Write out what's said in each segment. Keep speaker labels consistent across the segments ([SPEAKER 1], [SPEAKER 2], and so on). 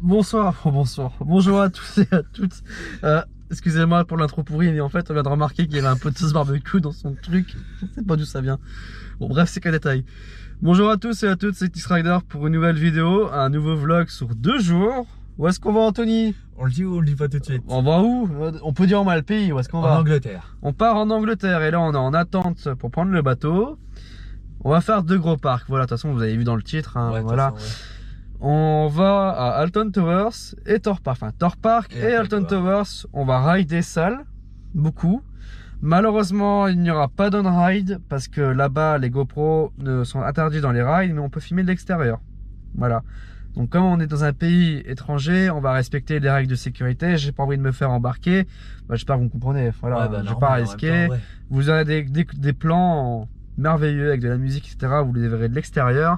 [SPEAKER 1] Bonsoir, bonsour, bonjour à tous et à toutes. Excusez-moi pour l'intro pourrie, mais en fait on vient de remarquer qu'il y avait un peu de sauce barbecue dans son truc. Je sais pas d'où ça vient. Bon bref, c'est qu'un détail. Bonjour à tous et à toutes, c'est X-Rider pour une nouvelle vidéo, un nouveau vlog sur 2 jours. Où est-ce qu'on va, Anthony?
[SPEAKER 2] On le dit ou on le dit pas tout de suite?
[SPEAKER 1] On va où? On peut dire en mal pays, où est-ce qu'on va?
[SPEAKER 2] En Angleterre.
[SPEAKER 1] On part en Angleterre et là on est en attente pour prendre le bateau. On va faire 2 gros parcs, voilà, de toute façon vous avez vu dans le titre, hein,
[SPEAKER 2] Ouais,
[SPEAKER 1] voilà.
[SPEAKER 2] façon, ouais.
[SPEAKER 1] On va à Alton Towers et Thor Park, enfin Thor Park et Alton Towers. On va rider salle, beaucoup. Malheureusement, il n'y aura pas d'on-ride parce que là-bas, les GoPro ne sont interdits dans les rides, mais on peut filmer de l'extérieur. Voilà. Donc, comme on est dans un pays étranger, on va respecter les règles de sécurité. J'ai pas envie de me faire embarquer. Bah, j'espère que vous me comprenez. Voilà,
[SPEAKER 2] Ouais, bah,
[SPEAKER 1] je vais pas risquer.
[SPEAKER 2] Ouais.
[SPEAKER 1] Vous aurez des plans merveilleux avec de la musique, etc. Vous les verrez de l'extérieur.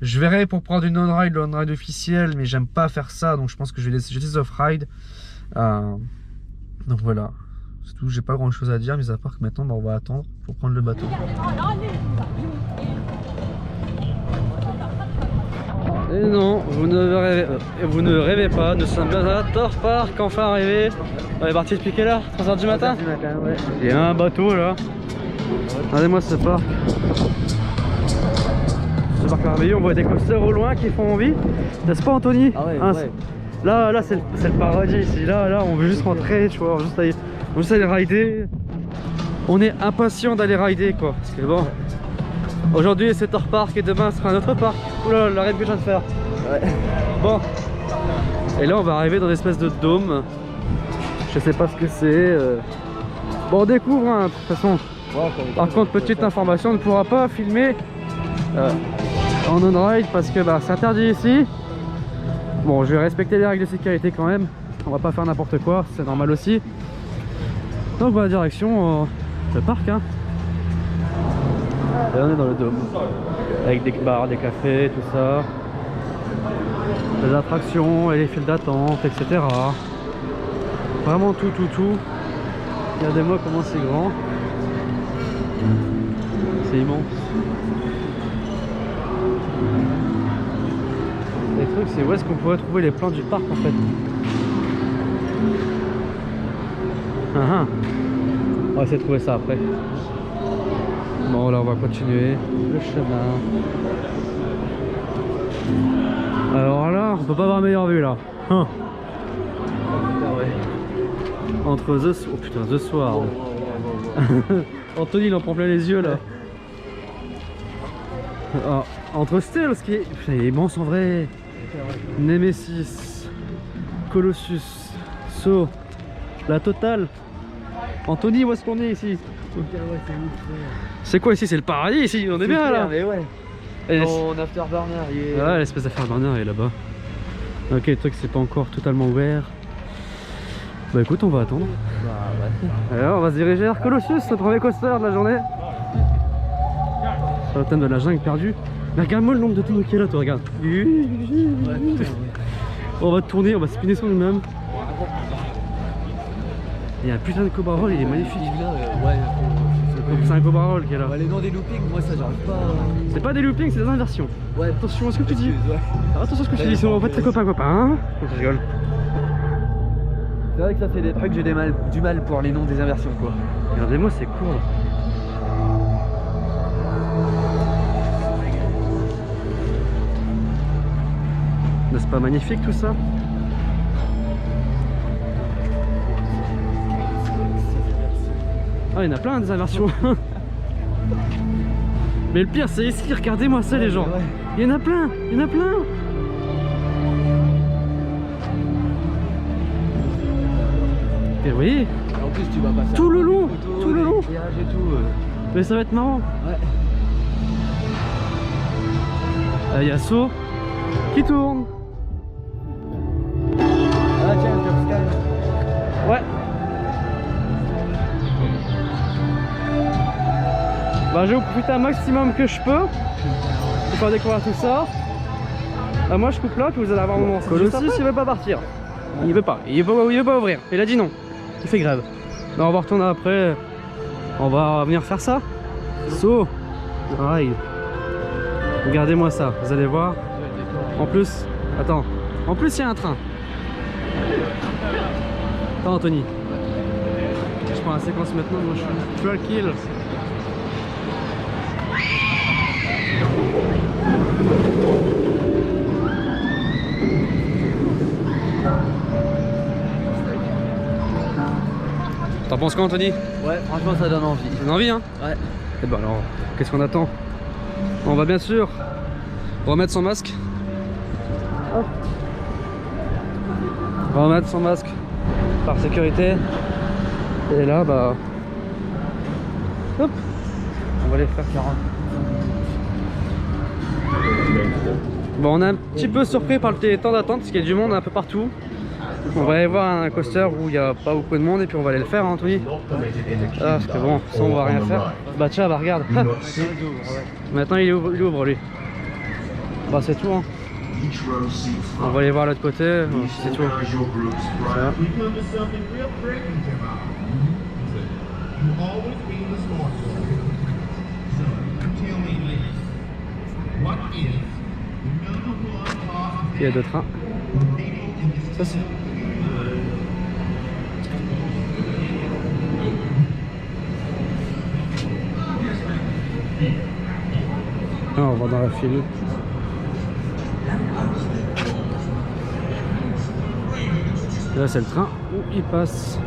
[SPEAKER 1] Je verrai pour prendre une on-ride, le on-ride officiel, mais j'aime pas faire ça, donc je pense que je vais laisser des off-ride. Donc voilà, c'est tout, j'ai pas grand chose à dire, mais à part que maintenant bah, on va attendre pour prendre le bateau. Et non, vous ne rêvez pas, nous sommes bien à Thor Park, enfin arrivé. On est parti depuis quelle heure? 3h du matin?
[SPEAKER 3] 3h du matin, ouais.
[SPEAKER 1] Il y a un bateau là. Regardez-moi ce parc. Ce parc merveilleux, on voit des coasters au loin qui font envie. N'est-ce pas, Anthony?
[SPEAKER 3] Ah ouais,
[SPEAKER 1] hein,
[SPEAKER 3] ouais.
[SPEAKER 1] Là c'est le paradis ici. Là, on veut juste rentrer, tu vois, on veut juste aller rider. On est impatient d'aller rider, quoi. Parce que bon, aujourd'hui c'est Thor Park et demain ce sera un autre parc. Oula, la rêve que je viens de faire.
[SPEAKER 3] Ouais.
[SPEAKER 1] Bon. Et là, on va arriver dans une espèce de dôme. Je sais pas ce que c'est. Bon, on découvre, hein, de toute façon. Par contre, petite information, on ne pourra pas filmer en on-ride parce que bah, c'est interdit ici. Bon, je vais respecter les règles de sécurité quand même. On va pas faire n'importe quoi, c'est normal aussi. Donc, bah, direction le parc. Hein. Et on est dans le dôme. Avec des bars, des cafés, tout ça. Des attractions et les files d'attente, etc. Vraiment tout. Regardez-moi comment c'est grand. C'est immense. Le truc c'est où est-ce qu'on pourrait trouver les plans du parc en fait. On va essayer de trouver ça après. Bon là on va continuer le chemin. Alors là on peut pas avoir meilleure vue là. Entre The Sword. Anthony il en prend plein les yeux là. Ah, entre Steels qui est... Putain, il est immense en vrai. Nemesis, Colossus, So, la totale. Anthony, où est-ce qu'on est ici? C'est quoi ici? C'est le paradis ici, on est bien là.
[SPEAKER 3] Mais ouais. Mon afterburner, il est...
[SPEAKER 1] Ouais, l'espèce d'afterburner est là-bas. Ok, le truc c'est pas encore totalement ouvert. Bah écoute, on va attendre.
[SPEAKER 3] Bah ouais.
[SPEAKER 1] Alors on va se diriger vers Colossus, le premier coaster de la journée. Sur le thème de la jungle perdue. Mais regarde-moi le nombre de tonneaux qui est là, toi, regarde.
[SPEAKER 3] Ouais, putain, ouais.
[SPEAKER 1] On va tourner, on va spinner sur nous-mêmes. Il y a un putain de Cobra Roll, il est magnifique.
[SPEAKER 3] Ouais,
[SPEAKER 1] C'est un Cobra Roll qui est là.
[SPEAKER 3] les noms des loopings, moi ça j'arrive pas.
[SPEAKER 1] C'est pas des loopings, c'est des inversions.
[SPEAKER 3] Ouais,
[SPEAKER 1] Attention à ce que tu dis.
[SPEAKER 3] ouais.
[SPEAKER 1] Attention à ce que tu dis, sinon on va pas être très copain. Hein, je rigole.
[SPEAKER 3] C'est vrai que ça fait des trucs, j'ai du mal pour les noms des inversions quoi.
[SPEAKER 1] Regardez-moi, c'est cool. N'est-ce pas magnifique tout ça? Ah, il y en a plein des inversions. Mais le pire c'est ici, regardez-moi ça les gens.
[SPEAKER 3] Ouais.
[SPEAKER 1] Il y en a plein, il y en a plein. Et vous voyez,
[SPEAKER 3] En plus tu vas pas faire
[SPEAKER 1] tout le long,
[SPEAKER 3] photos,
[SPEAKER 1] tout le
[SPEAKER 3] des
[SPEAKER 1] long.
[SPEAKER 3] éclairages et tout.
[SPEAKER 1] Mais ça va être marrant.
[SPEAKER 3] Ouais.
[SPEAKER 1] Il y a So qui tourne.
[SPEAKER 3] Ah tiens, le
[SPEAKER 1] Ouais. Bah je vais vous profiter un maximum que je peux pour faire découvrir tout ça. Moi je coupe là que vous allez avoir un moment. Colossus il veut pas partir. Il veut pas ouvrir. Il a dit non. Il fait grève. Non, on va retourner après. On va venir faire ça. So, ride. Regardez-moi ça, vous allez voir. En plus, attends, En plus, il y a un train. Attends, Anthony. Je prends la séquence maintenant, moi je suis tranquille. T'en penses quoi, Anthony?
[SPEAKER 3] Ouais, franchement ça donne envie.
[SPEAKER 1] T'as envie, hein?
[SPEAKER 3] Ouais.
[SPEAKER 1] Et ben alors, qu'est-ce qu'on attend? On va bien sûr remettre son masque. Hop. On va remettre son masque par sécurité. Et là, bah... hop. On va les faire 40. Bon, on est un petit peu surpris par le temps d'attente parce qu'il y a du monde un peu partout. On va aller voir un coaster où il n'y a pas beaucoup de monde et puis on va aller le faire, hein, Anthony. Ah, parce que bon, ça on va rien faire. Bah tiens, bah regarde. Maintenant il ouvre lui. Bah c'est tout, hein. On va aller voir l'autre côté, c'est tout. Ça. Il y a deux trains. Ça c'est... Ah, on va dans la file. Là c'est le train où il passe.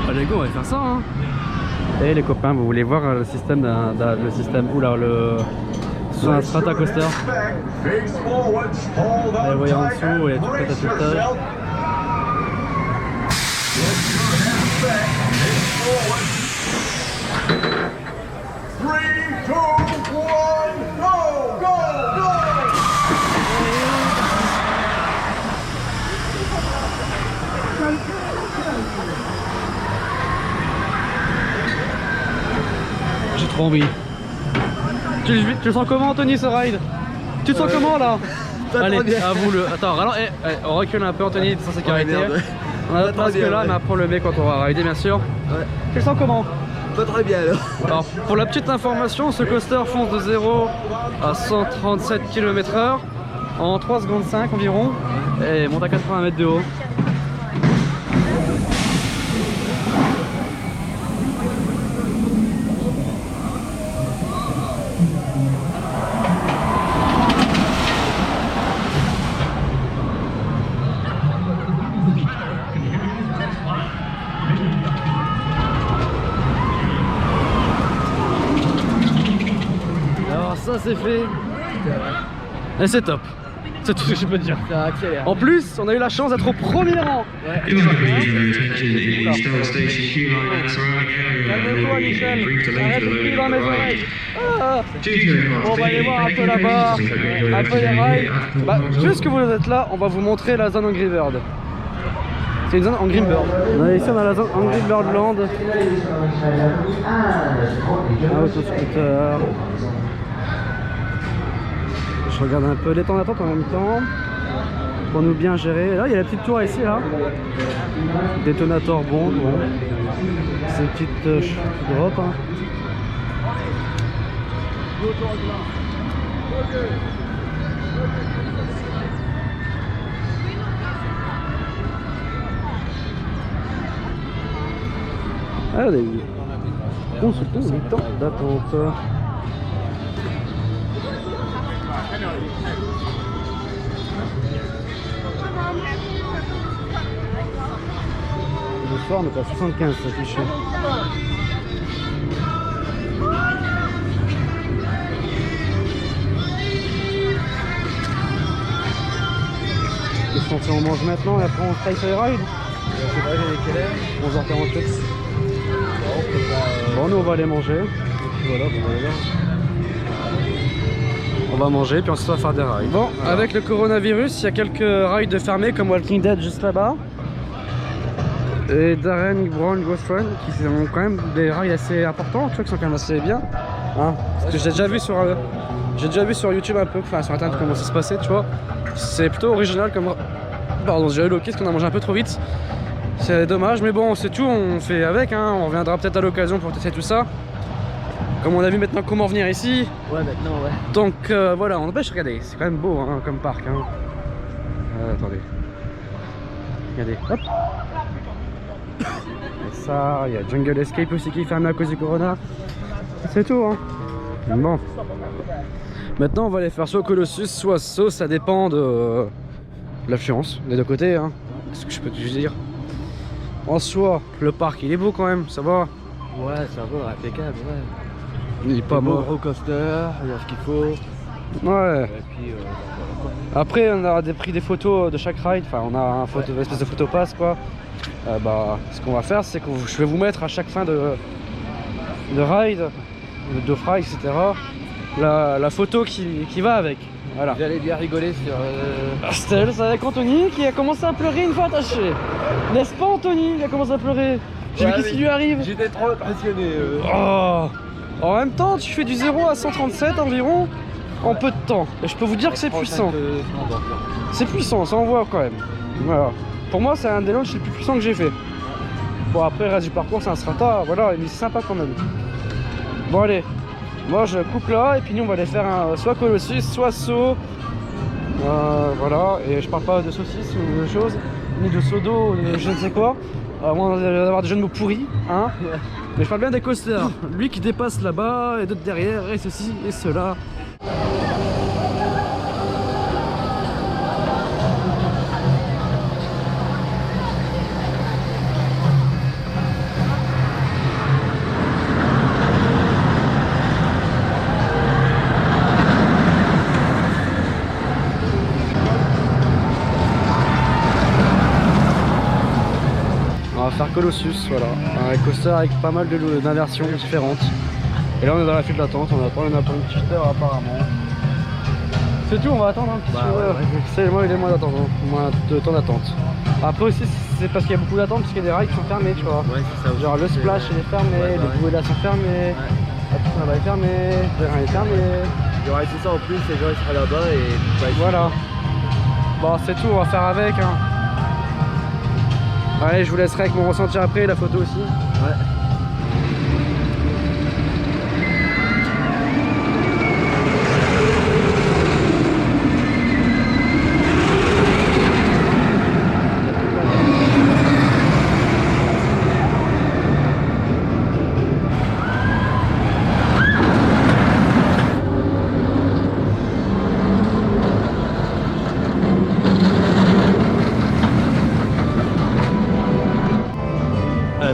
[SPEAKER 1] Allez go, on va faire ça, hein. Et les copains, vous voulez voir le système le système, oula, le sur un strata coaster. Allez, vous voyez en dessous, il y a tout le catapultage. J'ai trop envie. Tu le sens comment, Anthony, ce ride? Tu te sens comment là? Allez, à vous le. Attends, on recule un peu, Anthony, sans sécurité. On a notre masque là, mais après on le met quand on va rider, bien sûr. Ouais. Tu le sens comment?
[SPEAKER 3] Pas très bien alors.
[SPEAKER 1] Alors, pour la petite information, ce coaster fonce de 0 à 137 km/h en 3 secondes 5 environ et monte à 80 mètres de haut. Ça c'est fait et c'est top, c'est tout ce que je peux te dire.
[SPEAKER 3] Ça accélère.
[SPEAKER 1] En plus on a eu la chance d'être au premier rang. Ouais. Calme-toi Michel, arrête de crier dans mes oreilles. Ah. On va aller voir un peu là-bas, un peu les rails. Bah, juste que vous êtes là, on va vous montrer la zone Angry Bird. C'est une zone Angry Bird. Ici on a la zone Angry Bird Land. Un autoscooter. Je regarde un peu les temps d'attente en même temps pour nous bien gérer. Là il y a la petite tour ici là. Détonator bon. C'est une petite drop. Hein. Allez, consultons les temps d'attente. Le soir on est à 75 s'affiché. Qu'est-ce qu'on fait? On mange maintenant et après on se taille ride.
[SPEAKER 3] Je sais pas, j'ai quelle heure?
[SPEAKER 1] 11h48. Bon, nous on va aller manger. Et puis voilà, on va manger puis on se va faire des rides. Bon, avec le coronavirus, il y a quelques rides fermés comme Walking Dead juste là-bas. Et Darren Brown Ghost Run qui sont quand même des rides assez importants, tu vois, qui sont quand même assez bien. Hein, Parce que j'ai déjà vu sur YouTube un peu, enfin sur internet comment ça se passait, tu vois. C'est plutôt original comme... Pardon, j'ai loqué parce qu'on a mangé un peu trop vite. C'est dommage, mais bon, c'est tout, on fait avec, hein. On reviendra peut-être à l'occasion pour tester tout ça. Comme on a vu maintenant comment venir ici.
[SPEAKER 3] Ouais, maintenant, ouais.
[SPEAKER 1] Donc voilà, on empêche, regardez, c'est quand même beau hein, comme parc. Hein. Attendez. Regardez, hop. Et ça, il y a Jungle Escape aussi qui est fermé à cause du Corona. C'est tout, hein. Bon. Maintenant, on va aller faire soit Colossus, soit Saut, ça dépend de l'affluence des deux côtés. Hein. Qu'est-ce que je peux te dire? En soi, le parc il est beau quand même, ça va.
[SPEAKER 3] Ouais, ça va, impeccable, ouais.
[SPEAKER 1] Il est pas
[SPEAKER 3] beau.
[SPEAKER 1] mort.
[SPEAKER 3] Gros coaster, il y a ce qu'il faut.
[SPEAKER 1] Ouais.
[SPEAKER 3] Et puis,
[SPEAKER 1] Après, on a pris des photos de chaque ride. Enfin, on a une espèce de photopass quoi. Ce qu'on va faire, c'est que je vais vous mettre à chaque fin de ride, de ride, etc. La photo qui va avec. Voilà.
[SPEAKER 3] J'allais bien rigoler sur...
[SPEAKER 1] Stella, c'est avec Anthony qui a commencé à pleurer une fois attaché. N'est-ce pas Anthony? Il a commencé à pleurer. J'ai vu qu'est-ce qui lui arrive.
[SPEAKER 3] J'étais trop impressionné.
[SPEAKER 1] Oh. En même temps, tu fais du 0 à 137 environ en peu de temps. Et je peux vous dire que c'est puissant. C'est puissant, ça envoie quand même. Voilà. Pour moi, c'est un des launches les plus puissants que j'ai fait. Bon, après, le reste du parcours, c'est un strata. Voilà, mais c'est sympa quand même. Bon, allez. Moi, je coupe là et puis nous, on va aller faire soit Colossus, soit Saut. Voilà. Et je parle pas de saucisses ou de choses, ni de seau d'eau, je ne sais quoi. À moins d'avoir des jeux de mots pourris, hein. Mais je parle bien des coasters. Lui qui dépasse là-bas et d'autres derrière, et ceci et cela. On va faire Colossus, voilà, un coaster avec pas mal d'inversions différentes. Et là on est dans la file d'attente, on attend une petite heure apparemment. C'est tout, on va attendre un petit peu. C'est moi, il est moins d'attente, moins de temps d'attente. Après aussi c'est parce qu'il y a beaucoup d'attente parce qu'il y a des rails qui sont fermés, tu vois.
[SPEAKER 3] Ouais, c'est ça.
[SPEAKER 1] Genre le splash il est fermé, les bouées là sont fermées, la piscine là-bas est fermée, le terrain est fermé.
[SPEAKER 3] Il y aura tout ça en plus, les gens ils seraient là-bas et...
[SPEAKER 1] Voilà. Bon c'est tout, on va faire avec hein. Allez, je vous laisserai avec mon ressenti après, la photo aussi.
[SPEAKER 3] Ouais.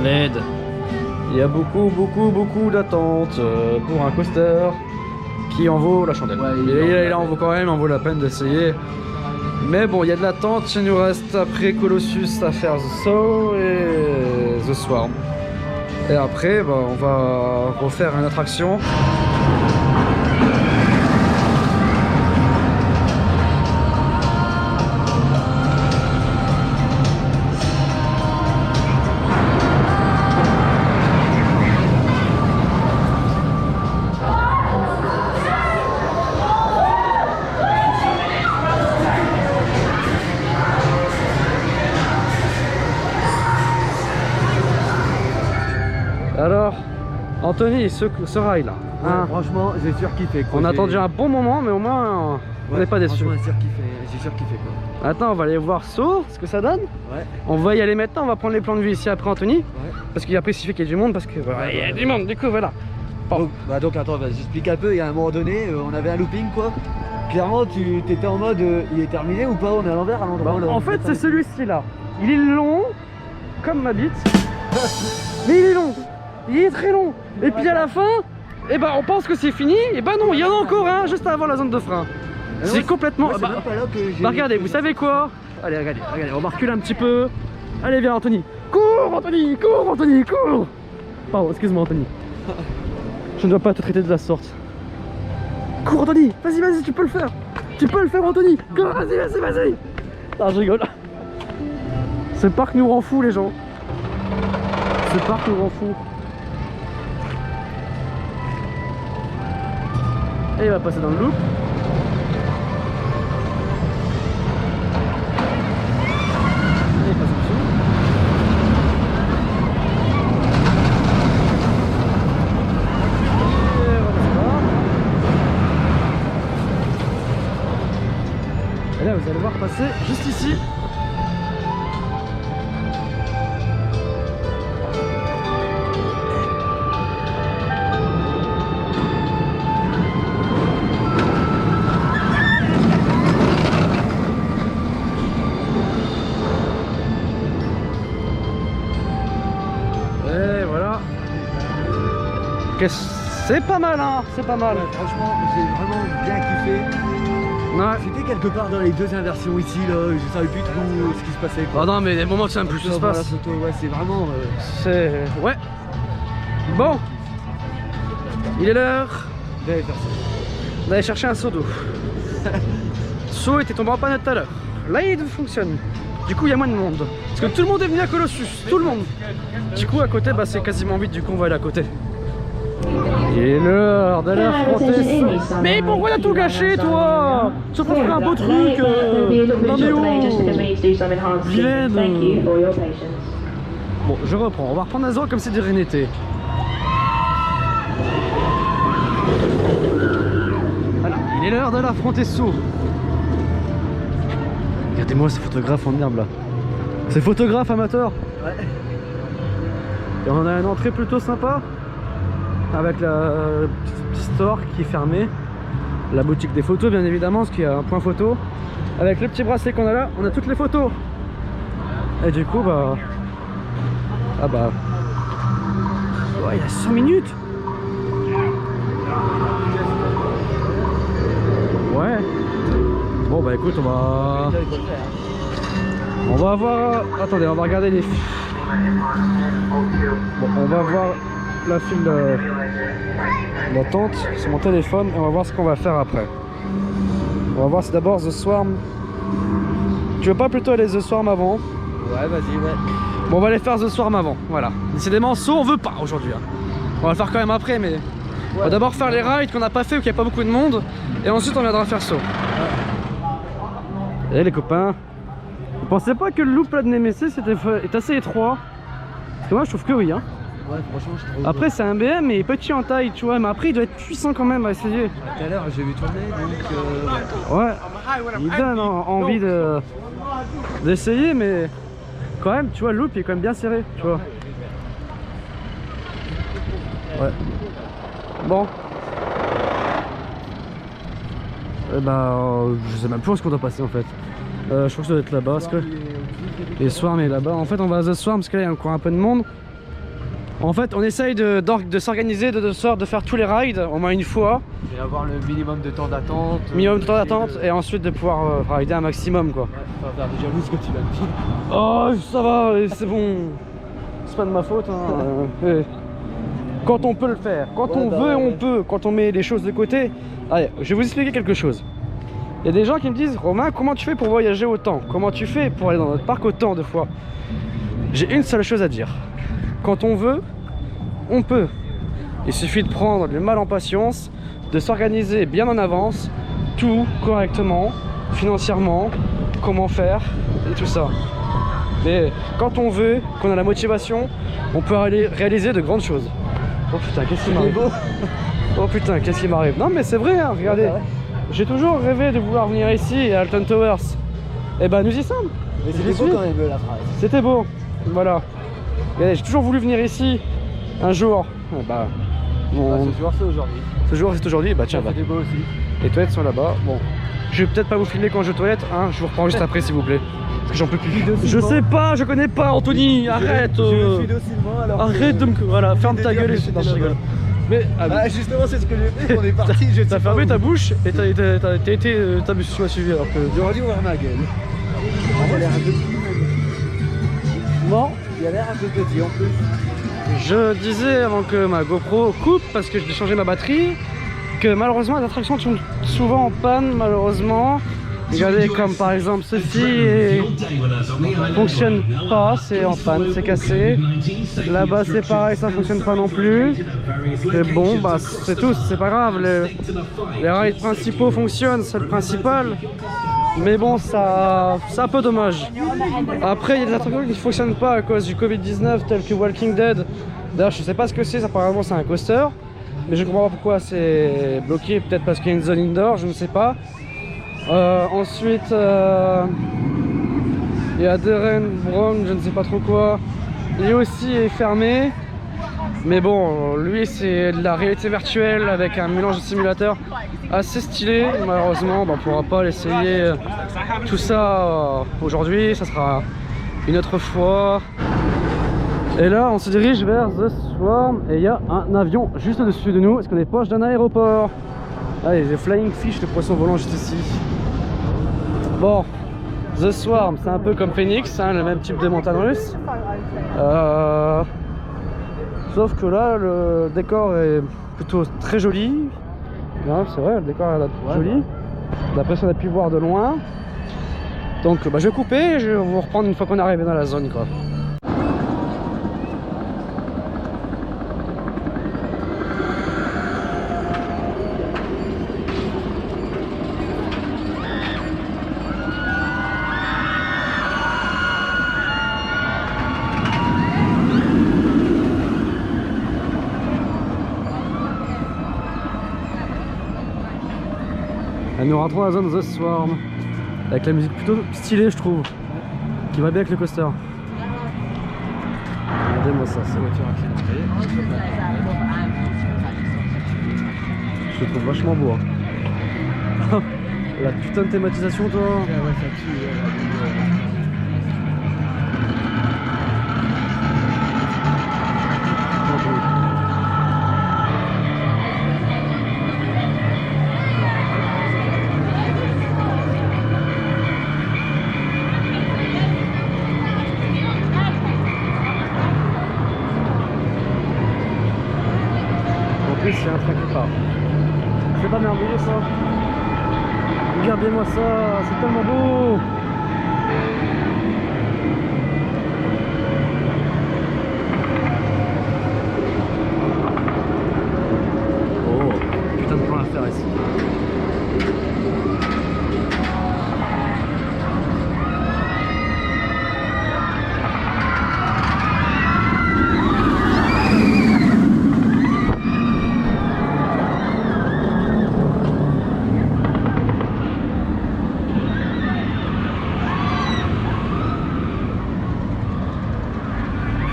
[SPEAKER 1] L'aide. Il y a beaucoup d'attentes pour un coaster qui en vaut la chandelle. Ouais, il en vaut quand même, en vaut la peine d'essayer. Mais bon, il y a de l'attente, il nous reste après Colossus à faire The Saw et The Swarm. Et après, bah, on va refaire une attraction. Alors, Anthony, ce rail là,
[SPEAKER 3] Ouais,
[SPEAKER 1] hein,
[SPEAKER 3] franchement, j'ai surkiffé.
[SPEAKER 1] on a attendu un bon moment, mais au moins on n'est pas déçus.
[SPEAKER 3] J'ai surkiffé quoi.
[SPEAKER 1] Attends, on va aller voir Saut, ce que ça donne.
[SPEAKER 3] Ouais.
[SPEAKER 1] On va y aller maintenant, on va prendre les plans de vue ici après Anthony.
[SPEAKER 3] Ouais.
[SPEAKER 1] Parce qu'il y a après il suffit qu'il y ait du monde, parce que voilà, il y a du monde, du coup voilà. Bon.
[SPEAKER 3] Donc attends, j'explique un peu, il y a un moment donné, on avait un looping quoi. Clairement, tu étais en mode, il est terminé ou pas? On est à l'envers à l'endroit là.
[SPEAKER 1] En fait, c'est celui-ci là. Il est long, comme ma bite. Mais il est long. Il est très long. Et puis à la fin, eh ben, on pense que c'est fini. Et ben non, il y en a encore un juste avant la zone de frein. C'est complètement...
[SPEAKER 3] Moi, même pas là que j'ai...
[SPEAKER 1] regardez, vous savez quoi? Allez, regardez, on va reculer un petit peu. Allez, viens Anthony. Cours Anthony, cours Anthony, cours. Pardon, excuse-moi Anthony. Je ne dois pas te traiter de la sorte. Cours Anthony, vas-y, tu peux le faire. Tu peux le faire Anthony. Cours, vas-y. Ah, je rigole. Ce parc nous rend fou les gens. Ce parc nous rend fou. Et il va passer dans le loop. Et il passe en dessous. Et voilà. Et là vous allez voir passer juste ici. Et voilà. C'est pas mal, hein, c'est pas mal.
[SPEAKER 3] Ouais, franchement, j'ai vraiment bien kiffé.
[SPEAKER 1] Ouais.
[SPEAKER 3] J'étais quelque part dans les deux inversions ici, là, je savais plus trop ce qui se passait. Quoi.
[SPEAKER 1] Oh non, mais des moments c'est un peu plus se passe.
[SPEAKER 3] Photo, ouais, c'est vraiment.
[SPEAKER 1] C'est. Ouais. Bon. Il est l'heure
[SPEAKER 3] J'allais faire ça.
[SPEAKER 1] d'aller chercher un seau d'eau. Seau était tombé en panne tout à l'heure. Là il fonctionne. Du coup il y a moins de monde. Parce que tout le monde est venu à Colossus. Tout le monde. Du coup à côté bah, c'est quasiment vide. Du coup on va aller à côté. Il est l'heure d'aller affronter. Mais pourquoi t'as tout gâché toi? Tu peux faire un beau truc. Non mais où? Vilaine. Bon je reprends. On va reprendre à zéro comme si de rien n'était. Voilà, il est l'heure d'aller affronter Sceaux. Regardez-moi ces photographes en herbe là. Ces photographes amateurs.
[SPEAKER 3] Ouais.
[SPEAKER 1] Et on a une entrée plutôt sympa. Avec la petite store qui est fermée. La boutique des photos bien évidemment, parce qu'il y a un point photo. Avec le petit bracelet qu'on a là, on a toutes les photos. Et du coup bah... Ah bah... Ouais, il y a 5 minutes. Ouais. Bon bah écoute, on va voir. Attendez, on va regarder les. Bon, on va voir la file d'attente sur mon téléphone et on va voir ce qu'on va faire après. On va voir si d'abord The Swarm. Tu veux pas plutôt aller The Swarm avant?
[SPEAKER 3] Ouais, vas-y, ouais.
[SPEAKER 1] Bon, on va aller faire The Swarm avant. Voilà. Décidément, saut, on veut pas aujourd'hui. Hein. On va le faire quand même après, mais. On va d'abord faire les rides qu'on n'a pas fait ou qu'il n'y a pas beaucoup de monde. Et ensuite on viendra faire saut. Et les copains, vous pensez pas que le loop là de Nemesis est assez étroit? Parce que moi je trouve que oui hein.
[SPEAKER 3] Ouais, franchement, je trouve.
[SPEAKER 1] Après c'est un BM mais il est petit en taille tu vois. Mais après il doit être puissant quand même à essayer.
[SPEAKER 3] Tout à l'heure j'ai vu tourner donc.
[SPEAKER 1] Ouais. Il donne envie d'essayer mais quand même tu vois le loop il est quand même bien serré tu vois. Ouais. Bon. Je sais même plus où est-ce qu'on doit passer en fait. Je crois que ça doit être là-bas parce que les Swarm est là-bas. En fait on va à The Swarm parce que là il y a encore un peu de monde. En fait on essaye de s'organiser de sorte de faire tous les rides au moins une fois.
[SPEAKER 3] Et avoir le minimum de temps d'attente.
[SPEAKER 1] Minimum de temps d'attente et ensuite de pouvoir rider un maximum quoi.
[SPEAKER 3] Ouais, faire déjà jaloux ce que tu l'as dit.
[SPEAKER 1] Oh ça va, c'est bon. C'est pas de ma faute hein. Quand on peut le faire, quand on veut on peut, quand on met les choses de côté. Allez, je vais vous expliquer quelque chose. Il y a des gens qui me disent Romain, comment tu fais pour voyager autant? Comment tu fais pour aller dans notre parc autant de fois? J'ai une seule chose à dire. Quand on veut, on peut. Il suffit de prendre le mal en patience, de s'organiser bien en avance, tout correctement, financièrement, comment faire et tout ça. Mais quand on veut, qu'on a la motivation, on peut réaliser de grandes choses. Oh putain, qu'est-ce qui m'arrive? Oh putain, qu'est-ce qui m'arrive? Non mais c'est vrai, hein, regardez. J'ai toujours rêvé de vouloir venir ici à Alton Towers. Et bah nous y sommes.
[SPEAKER 3] Mais c'était beau quand même la phrase.
[SPEAKER 1] C'était beau, voilà. Regardez, j'ai toujours voulu venir ici un jour. Et bah, bon,
[SPEAKER 3] Ce jour c'est aujourd'hui.
[SPEAKER 1] ce jour c'est aujourd'hui, bah tiens, bah.
[SPEAKER 3] C'était beau aussi.
[SPEAKER 1] Les toilettes sont là-bas. Bon, je vais peut-être pas vous filmer quand je toilette, hein. Je vous reprends juste après s'il vous plaît. Parce que j'en peux plus. Je sais pas, je connais pas Anthony, arrête.
[SPEAKER 3] Je suis docilement alors.
[SPEAKER 1] Arrête de me. Voilà, ferme ta gueule et non, je rigole. Mais
[SPEAKER 3] justement c'est ce que j'ai fait, on est parti,
[SPEAKER 1] t'as fermé ta bouche et t'as été. Tu m'as suivi alors que.
[SPEAKER 3] J'aurais dû ouvrir ma gueule. Il a l'air un peu petit même.
[SPEAKER 1] Non.
[SPEAKER 3] Il a l'air un peu petit en plus.
[SPEAKER 1] Je disais avant que ma GoPro coupe parce que je vais changer ma batterie que malheureusement les attractions tombent souvent en panne malheureusement. Regardez, comme par exemple ceci ne fonctionne pas, c'est en panne, c'est cassé. Là-bas c'est pareil, ça ne fonctionne pas non plus. Et bon, bah c'est tout, c'est pas grave. Les rails principaux fonctionnent, c'est le principal. Mais bon, c'est un peu dommage. Après, il y a des attractions qui ne fonctionnent pas à cause du Covid-19, tel que Walking Dead. D'ailleurs, je sais pas ce que c'est, apparemment c'est un coaster. Mais je comprends pas pourquoi c'est bloqué, peut-être parce qu'il y a une zone indoor, je ne sais pas. Ensuite, il y a Deren Brown, je ne sais pas trop quoi. Lui aussi est fermé. Mais bon, lui c'est de la réalité virtuelle avec un mélange de simulateur assez stylé. Malheureusement, on ne pourra pas l'essayer tout ça aujourd'hui, ça sera une autre fois. Et là, on se dirige vers The Swarm et il y a un avion juste au-dessus de nous. Est-ce qu'on est proche d'un aéroport? Allez, j'ai Flying Fish, le poisson volant juste ici. Bon, The Swarm, c'est un peu comme Phoenix, hein, le même type de montagne russe. Sauf que là, le décor est plutôt très joli. C'est vrai, le décor est joli. D'après ce qu'on a pu voir de loin. Donc, bah, je vais couper et je vais vous reprendre une fois qu'on est arrivé dans la zone, quoi. Et nous rentrons dans la zone The Swarm avec la musique plutôt stylée, je trouve, qui va bien avec le coaster. Regardez-moi ça, c'est voiture accidentée. Je le trouve vachement beau. Hein. La putain de thématisation, toi. Ouais, ça tue. C'est un train qui part. C'est pas merveilleux ça? Regardez-moi ça, c'est tellement beau. Oh, putain de plan à faire ici.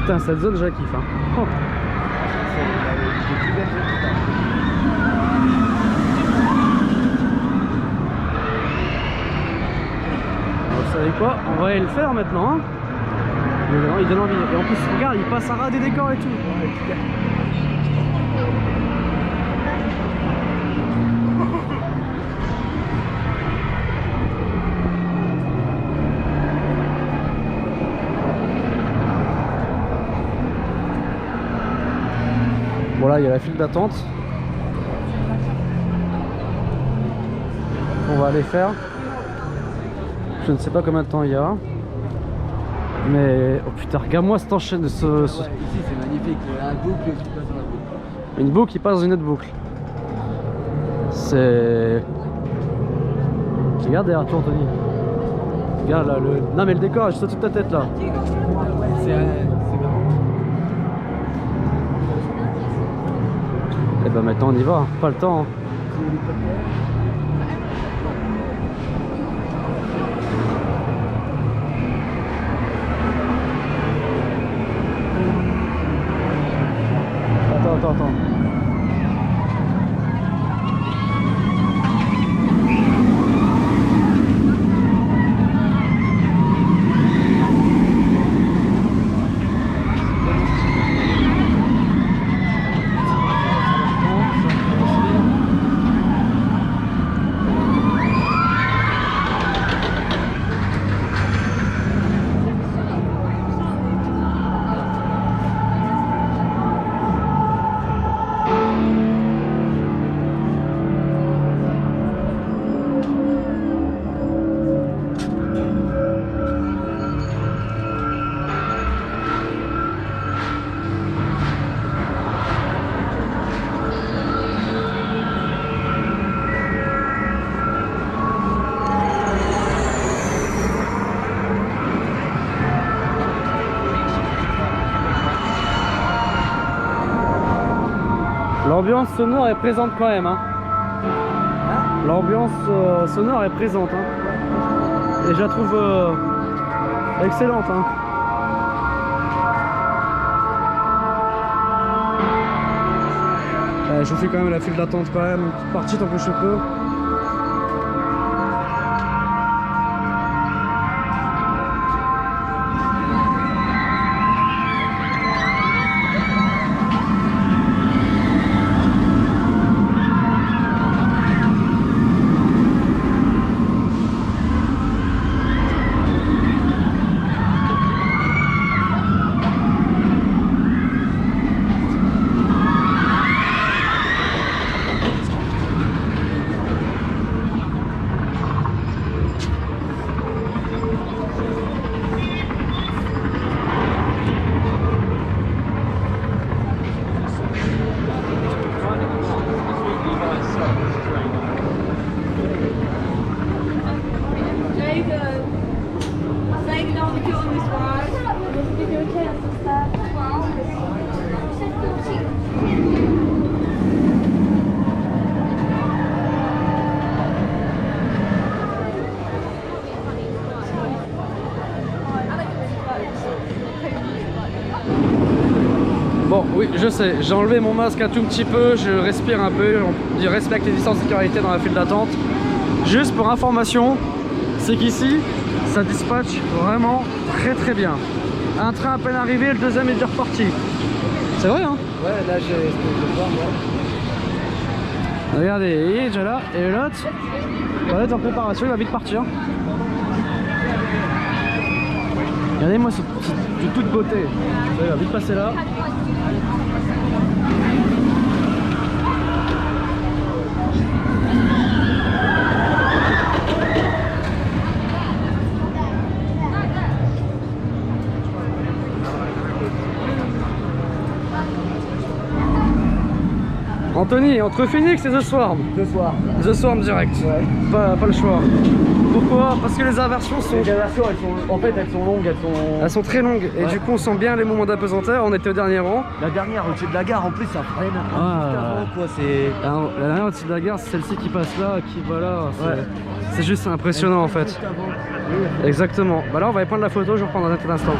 [SPEAKER 1] Putain, cette zone, je la kiffe. Hein. Oh. Vous savez quoi? On va aller le faire maintenant. Hein. Il donne envie. Et en plus, regarde, il passe à ras des décors et tout. Voilà, il y a la file d'attente. On va aller faire. Je ne sais pas combien de temps il y a. Mais oh putain, regarde-moi cette enchaîne.
[SPEAKER 3] Ici c'est magnifique, la boucle qui passe dans la boucle.
[SPEAKER 1] Une boucle qui passe dans une autre boucle. C'est. Regarde derrière toi, Anthony. Regarde là, le. Non mais le décor est juste au-dessus de ta tête là.
[SPEAKER 3] C'est marrant.
[SPEAKER 1] Et bah maintenant on y va, pas le temps. Hein. Attends. l'ambiance sonore est présente quand même. Hein. L'ambiance sonore est présente. Hein. Et je la trouve excellente. Hein. Je fais quand même la file d'attente quand même, une petite partie tant que je peux. Bon, oui, je sais, j'ai enlevé mon masque un tout petit peu, je respire un peu, je respecte les distances de sécurité dans la file d'attente. Juste pour information, c'est qu'ici, ça dispatche vraiment très bien. Un train à peine arrivé, le deuxième est déjà reparti. C'est vrai, hein?
[SPEAKER 3] Ouais, là je vais voir, moi.
[SPEAKER 1] Regardez, il est déjà là, et l'autre, il va être en préparation, il va vite partir. Regardez-moi c'est de toute beauté. Il va vite passer là. Anthony, entre Phoenix et The Swarm. The Swarm direct.
[SPEAKER 3] Ouais.
[SPEAKER 1] Pas le choix. Pourquoi? Parce que les inversions sont...
[SPEAKER 3] Les inversions, elles sont longues,
[SPEAKER 1] Elles sont très longues. Et du coup, on sent bien les moments d'apesanteur. On était au dernier rang.
[SPEAKER 3] La dernière au-dessus de la gare, en plus, ça freine. Quoi, c'est...
[SPEAKER 1] La dernière au-dessus de la gare, c'est celle-ci qui passe là, qui va là. C'est juste impressionnant en fait. Exactement. Bah là, on va aller prendre la photo, je vais reprendre dans un instant.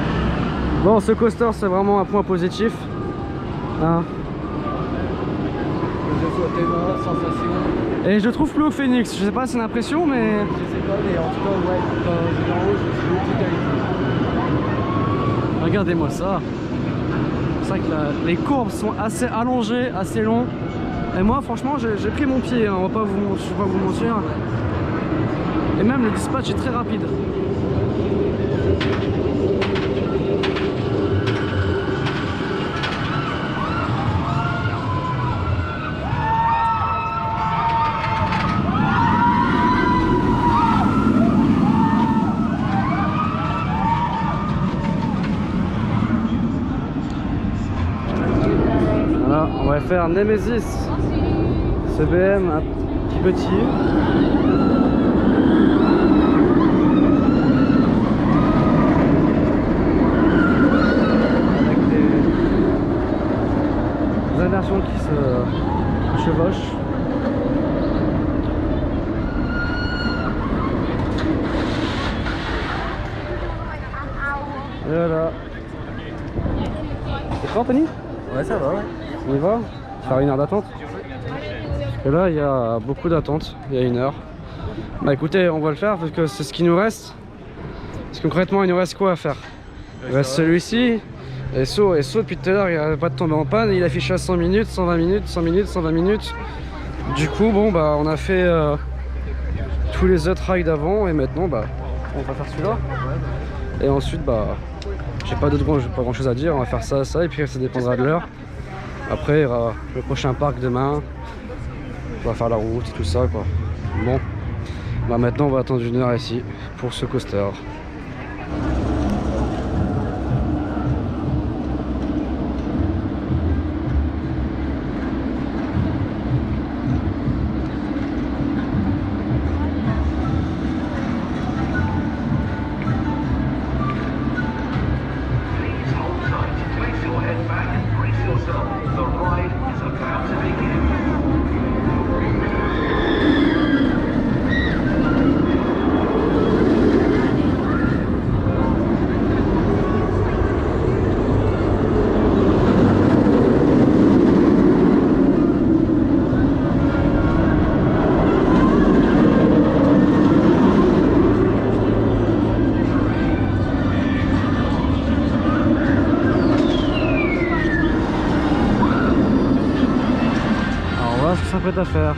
[SPEAKER 1] Bon, ce coaster, c'est vraiment un point positif. Hein. Et je trouve plus au Phoenix, je sais pas si c'est une impression mais...
[SPEAKER 3] Je sais pas mais en tout cas ouais, quand j'étais en haut je me suis dit tout avec.
[SPEAKER 1] Regardez-moi ça. C'est vrai que les courbes sont assez allongées, assez longues. Et moi franchement j'ai pris mon pied, hein, je vais pas vous mentir. Et même le dispatch est très rapide. On va faire Nemesis CBM un petit. Avec des inversions qui se chevauchent. Et voilà. C'est prêt Anthony?
[SPEAKER 3] Ouais ça va ouais.
[SPEAKER 1] On y va? Faire une heure d'attente? Parce que là il y a beaucoup d'attente, il y a une heure. Bah écoutez, on va le faire parce que c'est ce qui nous reste. Parce que concrètement il nous reste quoi à faire? Il reste celui-ci. Et saut depuis tout à l'heure il n'a pas de tomber en panne. Il affiche à 100 minutes, 120 minutes, 100 minutes, 120 minutes. Du coup bon bah on a fait tous les autres rails d'avant et maintenant bah on va faire celui-là. Et ensuite bah j'ai pas grand chose à dire, on va faire ça et puis ça dépendra de l'heure. Après il y aura le prochain parc demain. On va faire la route et tout ça quoi. Bon, bah maintenant on va attendre une heure ici pour ce coaster.
[SPEAKER 2] Place your head back and brace yourself. The ride is about to begin.
[SPEAKER 1] à faire.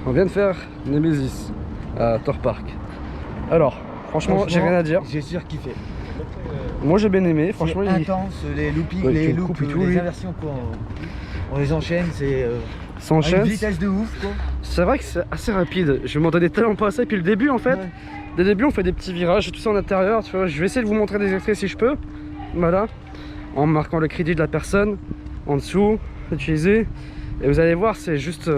[SPEAKER 1] On vient de faire Nemesis à Thor Park. Alors, franchement, j'ai rien à dire.
[SPEAKER 3] J'ai surkiffé.
[SPEAKER 1] Moi j'ai bien aimé, franchement.
[SPEAKER 3] Intense, les loopings,
[SPEAKER 1] Ouais,
[SPEAKER 3] les
[SPEAKER 1] tu
[SPEAKER 3] loops,
[SPEAKER 1] coupes et tout,
[SPEAKER 3] les
[SPEAKER 1] oui.
[SPEAKER 3] inversions quoi. On les enchaîne, c'est
[SPEAKER 1] Ça
[SPEAKER 3] à une
[SPEAKER 1] enchaîne.
[SPEAKER 3] vitesse de ouf quoi.
[SPEAKER 1] C'est vrai que c'est assez rapide. Je m'entendais tellement pas à ça. Et puis le début en fait,
[SPEAKER 3] Ouais.
[SPEAKER 1] dès le début on fait des petits virages et tout ça en intérieur. Tu vois, je vais essayer de vous montrer des extraits si je peux. Voilà. En marquant le crédit de la personne en dessous, utiliser. Et vous allez voir, c'est juste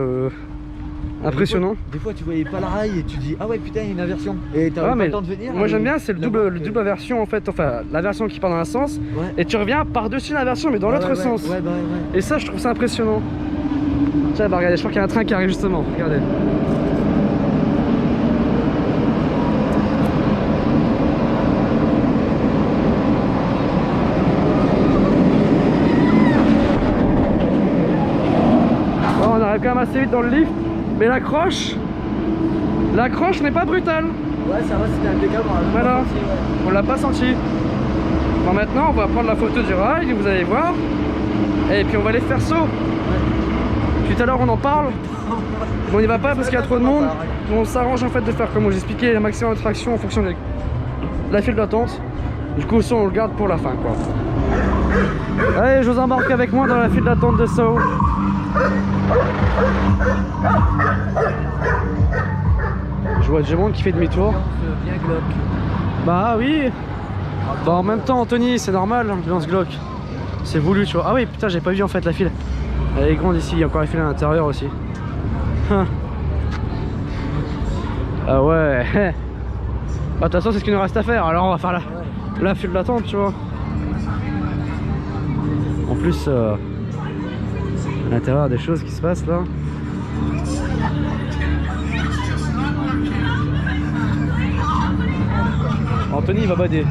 [SPEAKER 1] impressionnant.
[SPEAKER 3] Des fois tu voyais pas le rail et tu dis ah ouais putain il y a une inversion. Et t'as
[SPEAKER 1] Ouais,
[SPEAKER 3] pas
[SPEAKER 1] mais
[SPEAKER 3] le temps de venir.
[SPEAKER 1] moi
[SPEAKER 3] et
[SPEAKER 1] j'aime bien, c'est le
[SPEAKER 3] d'avoir
[SPEAKER 1] double,
[SPEAKER 3] que-
[SPEAKER 1] le double inversion en fait. Enfin, l'inversion qui part dans un sens.
[SPEAKER 3] Ouais.
[SPEAKER 1] Et tu reviens par-dessus l'inversion mais dans
[SPEAKER 3] Ouais,
[SPEAKER 1] l'autre
[SPEAKER 3] ouais,
[SPEAKER 1] sens.
[SPEAKER 3] Ouais, bah ouais.
[SPEAKER 1] Et ça je trouve ça impressionnant. Tiens bah regardez, je crois qu'il y a un train qui arrive justement, regardez. Bon, on arrive quand même assez vite dans le lift, mais l'accroche n'est pas brutale.
[SPEAKER 3] Ouais ça va, c'était impeccable.
[SPEAKER 1] Voilà.
[SPEAKER 3] Ouais.
[SPEAKER 1] On l'a pas senti. Bon maintenant on va prendre la photo du rail, vous allez voir. Et puis on va aller faire saut. Tout à l'heure on en parle. Mais on n'y va pas parce qu'il y a trop de monde. On s'arrange en fait de faire comme j'ai expliqué, un maximum de traction en fonction de la file d'attente. Du coup ça on le garde pour la fin quoi. Allez, je vous embarque avec moi dans la file d'attente de saut. Je vois du monde qui fait demi-tour.
[SPEAKER 3] Bien glauque.
[SPEAKER 1] Bah oui. Bah en même temps Anthony, c'est normal l'ambiance glauque. C'est voulu tu vois. Ah oui putain j'ai pas vu en fait la file. Elle est grande ici, il y a encore la file à l'intérieur aussi. Ah ouais. Bah de toute façon c'est ce qu'il nous reste à faire, alors on va faire la file d'attente tu vois. En plus à l'intérieur des choses qui se passent là. Anthony il va bader.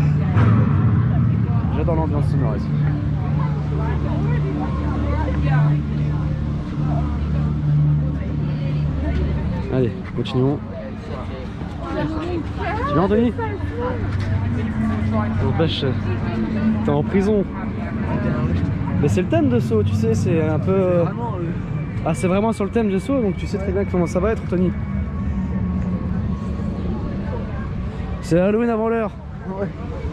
[SPEAKER 1] J'adore l'ambiance sonore ici. Allez, continuons. Tu viens Anthony? N'empêche, t'es en prison. Mais c'est le thème de saut, tu sais, c'est un peu...
[SPEAKER 3] Vraiment,
[SPEAKER 1] Ah c'est vraiment sur le thème de saut, donc tu sais très bien comment ça va être Anthony. C'est Halloween avant l'heure.
[SPEAKER 3] ouais.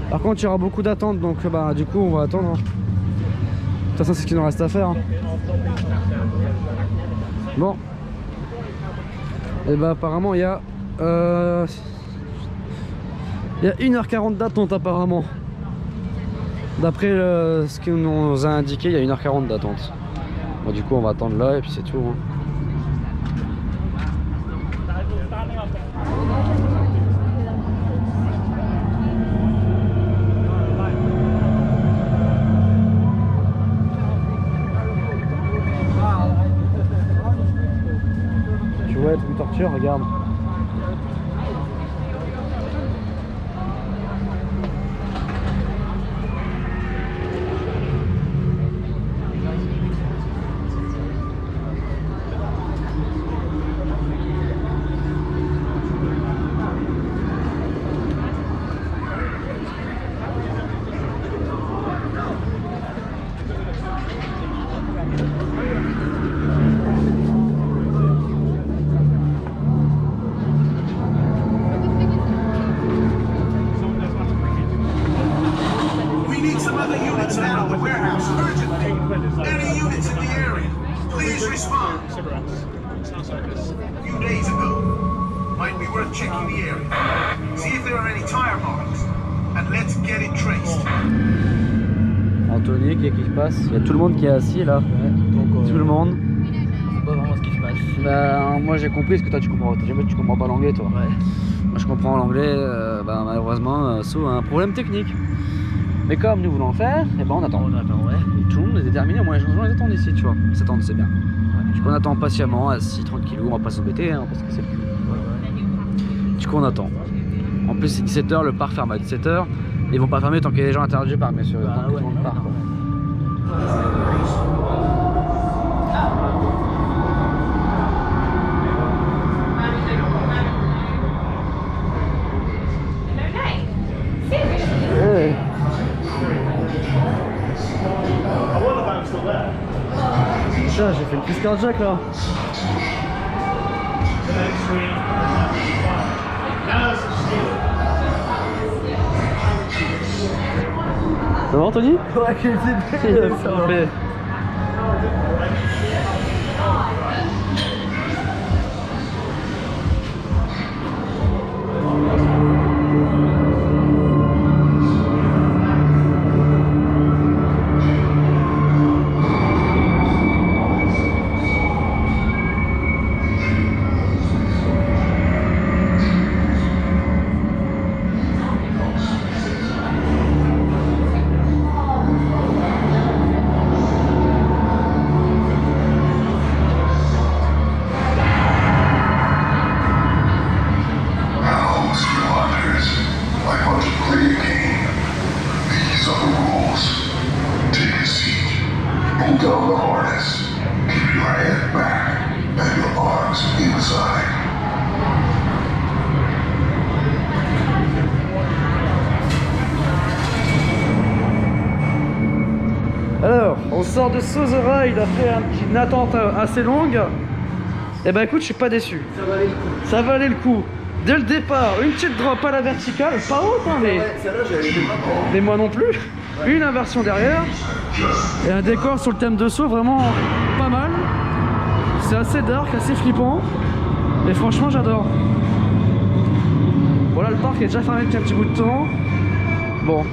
[SPEAKER 1] Par contre il y aura beaucoup d'attentes, donc bah du coup on va attendre. De toute façon c'est ce qu'il nous reste à faire. Bon. Et bah apparemment il y a 1h40 d'attente apparemment. D'après ce qu'on nous a indiqué, il y a 1h40 d'attente. Bon du coup on va attendre là et puis c'est tout. Hein. Tu vois être une torture, regarde.
[SPEAKER 2] We need some other units now at the warehouse, urgently. Any units in the area, please respond. A few days ago, might be worth checking the area. See if there are any tire marks, and let's get it traced.
[SPEAKER 1] Anthony, qu'est-ce qui se passe? Il y a tout le monde qui est assis là.
[SPEAKER 3] Ouais, donc
[SPEAKER 1] Tout le monde.
[SPEAKER 3] on sait pas vraiment ce qui se passe.
[SPEAKER 1] Bah moi j'ai compris ce que toi tu comprends. Tu comprends pas l'anglais toi.
[SPEAKER 3] Ouais.
[SPEAKER 1] comprends l'anglais, malheureusement, sous un problème technique. Mais comme nous voulons le faire, et ben on attend.
[SPEAKER 3] On attend, ouais.
[SPEAKER 1] Tout le monde est déterminé, moi les gens ils attendent ici, tu vois. Ils s'attendent, c'est bien. Du coup on attend patiemment, assis, tranquillou, on va pas s'embêter, hein, parce que c'est plus. Du coup on attend. En plus c'est 17h, le parc ferme à 17h. Ils vont pas fermer tant qu'il y a des gens interdits par bien sûr. Tant qu'ils ont le parc, quoi.
[SPEAKER 3] Putain, j'ai fait une crise cardiaque là.
[SPEAKER 1] Ça va Anthony?
[SPEAKER 3] Ouais, j'ai fait ça va.
[SPEAKER 2] Down the harness. Keep your head back and your arms inside.
[SPEAKER 1] Alors, on sort de So The Ride après une attente assez longue. Et bah écoute, je suis pas déçu.
[SPEAKER 3] Ça valait le coup.
[SPEAKER 1] Ça valait le coup. Dès le départ, une petite drop à la verticale, pas haute hein, mais...
[SPEAKER 3] Ouais, celle-là, j'avais pas trop.
[SPEAKER 1] Mais moi non plus. Une inversion derrière. Et un décor sur le thème de saut vraiment pas mal. C'est assez dark, assez flippant. Et franchement j'adore. Voilà, le parc est déjà fermé depuis un petit bout de temps. Bon.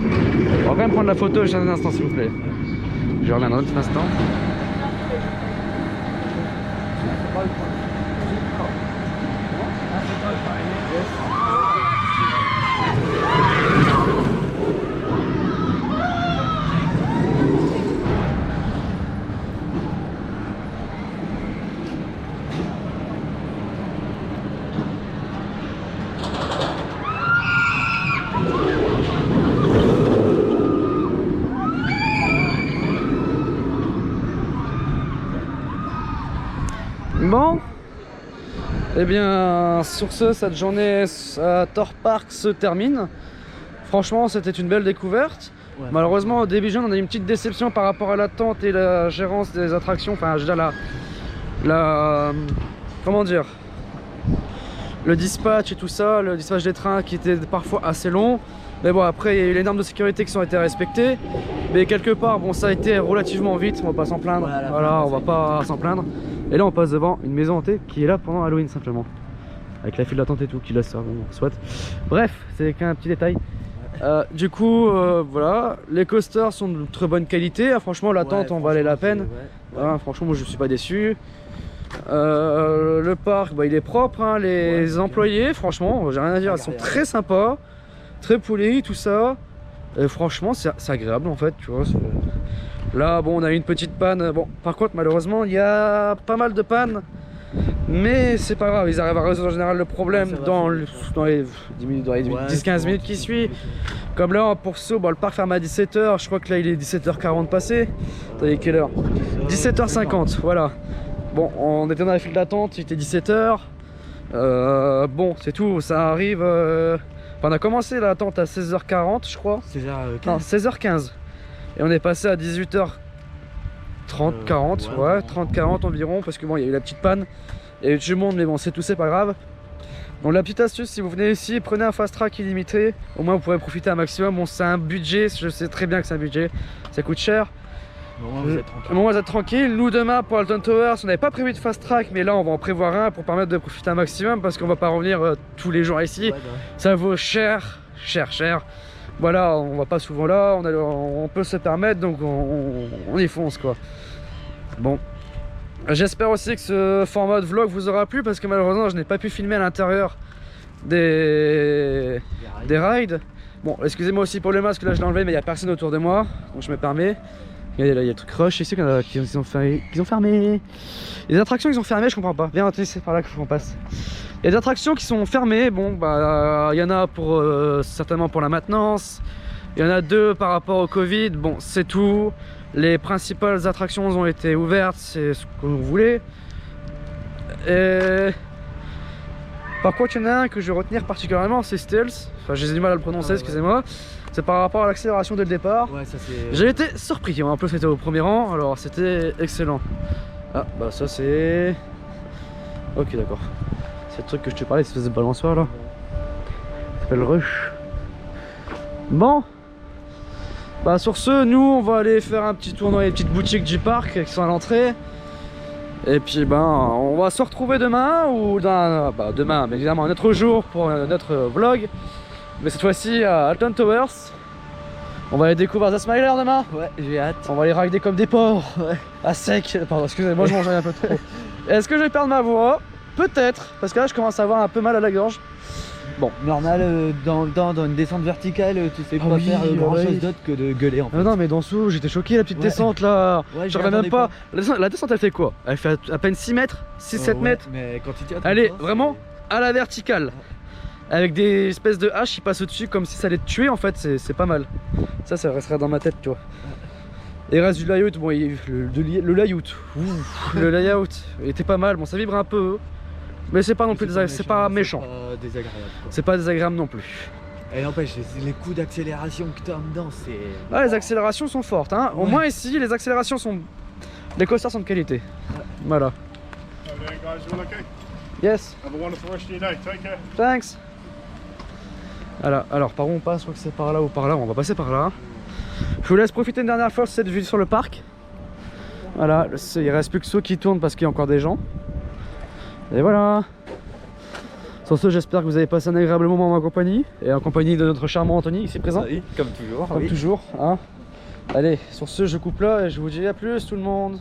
[SPEAKER 1] On va quand même prendre la photo juste un instant s'il vous plaît. Je reviens dans un petit instant. Bon, et bien sur ce, cette journée à Thor Park se termine. Franchement, c'était une belle découverte. Ouais. Malheureusement, au début on a eu une petite déception par rapport à l'attente et la gérance des attractions. Enfin, je veux dire comment dire, le dispatch et tout ça, le dispatch des trains qui était parfois assez long. Mais bon, après il y a eu les normes de sécurité qui ont été respectées. Mais quelque part, bon, ça a été relativement vite, on va pas s'en plaindre. Voilà, on va pas s'en plaindre. Et là on passe devant une maison hantée qui est là pendant Halloween simplement. Avec la file d'attente et tout qui la sort, bon, soit. Bref, c'est qu'un petit détail. Du coup, voilà, les coasters sont de très bonne qualité. Franchement, l'attente en valait la peine. Voilà, franchement, moi je suis pas déçu. Le parc, bah, il est propre. Hein. Les employés, franchement, j'ai rien à dire, ils sont très sympas, très polis, tout ça. Et franchement, c'est agréable en fait, tu vois. Là, bon, on a eu une petite panne. Bon, par contre, malheureusement, il y a pas mal de pannes. Mais c'est pas grave, ils arrivent à résoudre en général le problème dans les 10-15 minutes qui suivent. Comme là, pour So, bon, le parc ferme à 17h. Je crois que là, il est 17h40 passé. Attendez, quelle heure? 17h50, voilà. Bon, on était dans la file d'attente, il était 17h. Bon, c'est tout, ça arrive. Enfin, on a commencé l'attente à 16h40, je crois.
[SPEAKER 3] 16h15.
[SPEAKER 1] Non, 16h15. Et on est passé à 18h30, 40, ouais, 30-40 environ, parce que bon, il y a eu la petite panne. Il y a eu du monde, mais bon, c'est tout, c'est pas grave. Donc la petite astuce, si vous venez ici, prenez un fast track illimité. Au moins, vous pourrez profiter un maximum. Bon, c'est un budget, je sais très bien que c'est un budget. Ça coûte cher.
[SPEAKER 3] Au moment, vous êtes tranquille.
[SPEAKER 1] Au moment, vous êtes tranquille. Nous, demain, pour Alton Towers, on n'avait pas prévu de fast track, mais là, on va en prévoir un pour permettre de profiter un maximum, parce qu'on va pas revenir tous les jours ici. Ouais, ça vaut cher. Voilà, on va pas souvent là, on peut se permettre, donc on y fonce quoi. Bon, j'espère aussi que ce format de vlog vous aura plu, parce que malheureusement je n'ai pas pu filmer à l'intérieur des rides. Bon, excusez-moi aussi pour le masque, là je l'ai enlevé, mais il n'y a personne autour de moi, donc je me permets. Regardez là, il y a le truc Rush ici qu'ils ont fermé. Les attractions qu'ils ont fermées, je comprends pas. Viens, c'est par là qu'il faut qu'on passe. Il y a des attractions qui sont fermées, bon, bah, il y en a pour certainement pour la maintenance. Il y en a 2 par rapport au Covid, bon, c'est tout. Les principales attractions ont été ouvertes, c'est ce qu'on voulait. Et... Par contre, il y en a un que je vais retenir particulièrement, c'est Stealth. Enfin, j'ai du mal à le prononcer, excusez-moi. C'est par rapport à l'accélération dès le départ.
[SPEAKER 3] Ouais, ça c'est...
[SPEAKER 1] J'ai été surpris. En plus, c'était au premier rang, alors c'était excellent. Ah, bah ça c'est... Ok, d'accord. C'est le truc que je te parlais, cette espèce de balançoire là. Ça s'appelle Rush. Bon. Bah sur ce, nous on va aller faire un petit tour dans les petites boutiques du parc qui sont à l'entrée. Et puis ben on va se retrouver demain ou demain, mais évidemment un autre jour pour notre vlog. Mais cette fois-ci à Alton Towers. On va aller découvrir The Smiler demain.
[SPEAKER 3] Ouais, j'ai hâte.
[SPEAKER 1] On va les rider comme des porcs.
[SPEAKER 3] Ouais.
[SPEAKER 1] À sec. Pardon, excusez-moi, je mangeais un peu trop. Est-ce que je vais perdre ma voix? Peut-être, parce que là je commence à avoir un peu mal à la gorge. Bon.
[SPEAKER 3] Normal, dans une descente verticale, tu sais pas
[SPEAKER 1] oui,
[SPEAKER 3] faire grand
[SPEAKER 1] ouais.
[SPEAKER 3] chose d'autre que de gueuler en fait.
[SPEAKER 1] Non, mais dans ce j'étais choqué, la petite descente là.
[SPEAKER 3] Ouais,
[SPEAKER 1] Je reviens même pas. La descente elle fait quoi? Elle fait à peine 6 mètres, 6-7 mètres.
[SPEAKER 3] Mais quand tu tiens,
[SPEAKER 1] Elle est vraiment à la verticale. Avec des espèces de haches qui passent au-dessus comme si ça allait te tuer en fait, c'est pas mal. Ça resterait dans ma tête, tu vois. Et il reste du layout, bon, le layout, le layout était pas mal, bon ça vibre un peu, mais c'est pas non plus désagréable, c'est pas méchant. C'est pas désagréable non plus.
[SPEAKER 3] Et n'empêche, les coups d'accélération que t'as dedans, c'est...
[SPEAKER 1] Ah, les accélérations sont fortes, hein. Au moins ici, les accélérations sont... Les coasters sont de qualité. Voilà. Yes.
[SPEAKER 2] Have a wonderful rest of your day. Take care.
[SPEAKER 1] Thanks. Voilà, alors par où on passe? Je crois que c'est par là ou par là, on va passer par là. Je vous laisse profiter une dernière fois de cette vue sur le parc. Voilà, il reste plus que ceux qui tournent parce qu'il y a encore des gens. Et voilà. Sur ce, j'espère que vous avez passé un agréable moment en ma compagnie. Et en compagnie de notre charmant Anthony ici présent.
[SPEAKER 3] Oui, comme toujours.
[SPEAKER 1] Comme toujours, hein. Allez, sur ce, je coupe là et je vous dis à plus tout le monde.